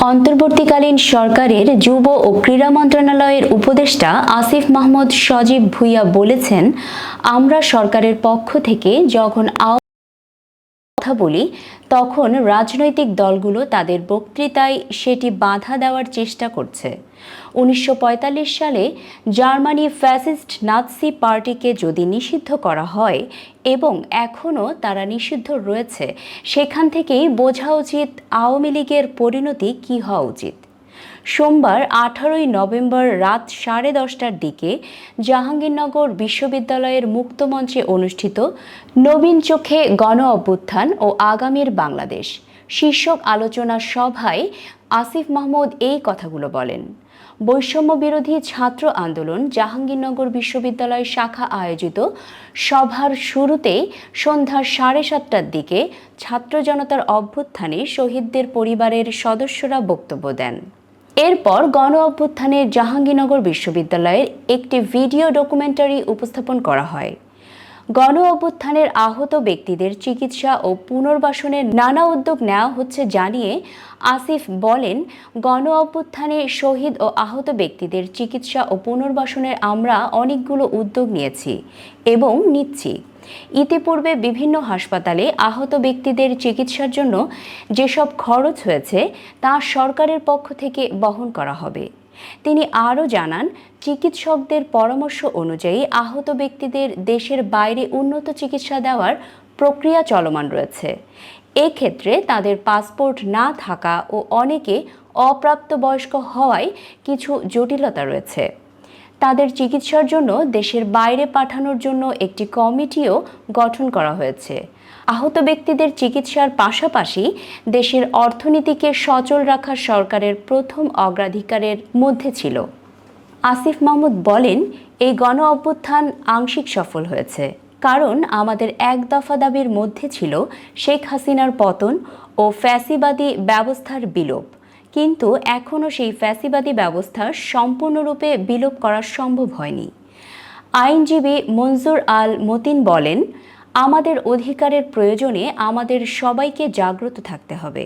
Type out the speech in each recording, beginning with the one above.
অন্তর্বর্তীকালীন সরকারের যুব ও ক্রীড়া মন্ত্রণালয়ের উপদেষ্টা আসিফ মাহমুদ সজীব ভুঁইয়া বলেছেন, আমরা সরকারের পক্ষ থেকে যখন কথা বলি তখন রাজনৈতিক দলগুলো তাদের বক্তৃতায় সেটি বাধা দেওয়ার চেষ্টা করছে। 1945 সালে জার্মানি ফ্যাসিস্ট নাৎসি পার্টিকে যদি নিষিদ্ধ করা হয় এবং এখনও তারা নিষিদ্ধ রয়েছে, সেখান থেকেই বোঝা উচিত আওয়ামী লীগের পরিণতি কী হওয়া উচিত। সোমবার 18 নভেম্বর রাত 10:30টার দিকে জাহাঙ্গীরনগর বিশ্ববিদ্যালয়ের মুক্তমঞ্চে অনুষ্ঠিত নবীন চোখে গণ অভ্যুত্থান ও আগামীর বাংলাদেশ শীর্ষক আলোচনা সভায় আসিফ মাহমুদ এই কথাগুলো বলেন। বৈষম্য বিরোধী ছাত্র আন্দোলন জাহাঙ্গীরনগর বিশ্ববিদ্যালয় শাখা আয়োজিত সভার শুরুতেই সন্ধ্যা 7:30টার দিকে ছাত্র জনতার অভ্যুত্থানে শহীদদের পরিবারের সদস্যরা বক্তব্য দেন। এরপর গণ অভ্যুত্থানে জাহাঙ্গীরনগর বিশ্ববিদ্যালয়ের একটি ভিডিও ডকুমেন্টারি উপস্থাপন করা হয়। গণ অভ্যুত্থানের আহত ব্যক্তিদের চিকিৎসা ও পুনর্বাসনের নানা উদ্যোগ নেওয়া হচ্ছে জানিয়ে আসিফ বলেন, গণ অভ্যুত্থানে শহীদ ও আহত ব্যক্তিদের চিকিৎসা ও পুনর্বাসনের আমরা অনেকগুলো উদ্যোগ নিয়েছি এবং নিচ্ছি। ইতিপূর্বে বিভিন্ন হাসপাতালে আহত ব্যক্তিদের চিকিৎসার জন্য যেসব খরচ হয়েছে তা সরকারের পক্ষ থেকে বহন করা হবে। তিনি আরও জানান, চিকিৎসকদের পরামর্শ অনুযায়ী আহত ব্যক্তিদের দেশের বাইরে উন্নত চিকিৎসা দেওয়ার প্রক্রিয়া চলমান রয়েছে। এক্ষেত্রে তাদের পাসপোর্ট না থাকা ও অনেকে অপ্রাপ্তবয়স্ক হওয়ায় কিছু জটিলতা রয়েছে। তাদের চিকিৎসার জন্য দেশের বাইরে পাঠানোর জন্য একটি কমিটিও গঠন করা হয়েছে। আহত ব্যক্তিদের চিকিৎসার পাশাপাশি দেশের অর্থনীতিকে সচল রাখা সরকারের প্রথম অগ্রাধিকারের মধ্যে ছিল। আসিফ মাহমুদ বলেন, এই গণ অভ্যুত্থান আংশিক সফল হয়েছে, কারণ আমাদের এক দফা দাবির মধ্যে ছিল শেখ হাসিনার পতন ও ফ্যাসিবাদী ব্যবস্থার বিলোপ। কিন্তু এখনও সেই ফ্যাসিবাদী ব্যবস্থা সম্পূর্ণরূপে বিলোপ করা সম্ভব হয়নি। আইনজীবী মনজুর আল মতিন বলেন, আমাদের অধিকারের প্রয়োজনে আমাদের সবাইকে জাগ্রত থাকতে হবে।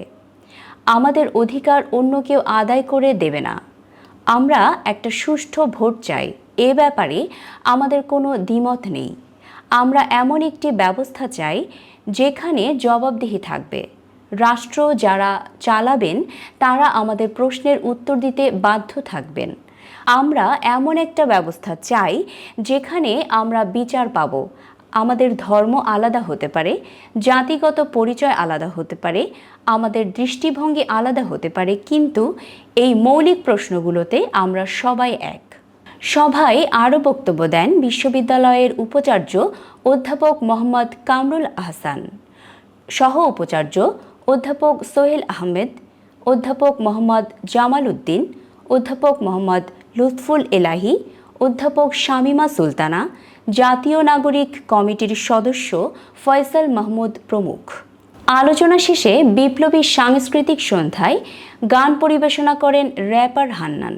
আমাদের অধিকার অন্য কেউ আদায় করে দেবে না। আমরা একটা সুষ্ঠু ভোট চাই, এ ব্যাপারে আমাদের কোনো দ্বিমত নেই। আমরা এমন একটি ব্যবস্থা চাই যেখানে জবাবদিহি থাকবে। রাষ্ট্র যারা চালাবেন তারা আমাদের প্রশ্নের উত্তর দিতে বাধ্য থাকবেন। আমরা এমন একটা ব্যবস্থা চাই যেখানে আমরা বিচার পাব। আমাদের ধর্ম আলাদা হতে পারে, জাতিগত পরিচয় আলাদা হতে পারে, আমাদের দৃষ্টিভঙ্গি আলাদা হতে পারে, কিন্তু এই মৌলিক প্রশ্নগুলোতে আমরা সবাই এক। সভায় আরও বক্তব্য দেন বিশ্ববিদ্যালয়ের উপাচার্য অধ্যাপক মোহাম্মদ কামরুল আহসান, সহ উপাচার্য অধ্যাপক সোহেল আহমেদ, অধ্যাপক মোহাম্মদ জামাল উদ্দিন, অধ্যাপক মোহাম্মদ লুৎফুল এলাহি, অধ্যাপক শামিমা সুলতানা, জাতীয় নাগরিক কমিটির সদস্য ফয়সাল মাহমুদ প্রমুখ। আলোচনা শেষে বিপ্লবী সাংস্কৃতিক সন্ধ্যায় গান পরিবেশনা করেন র্যাপার হান্নান।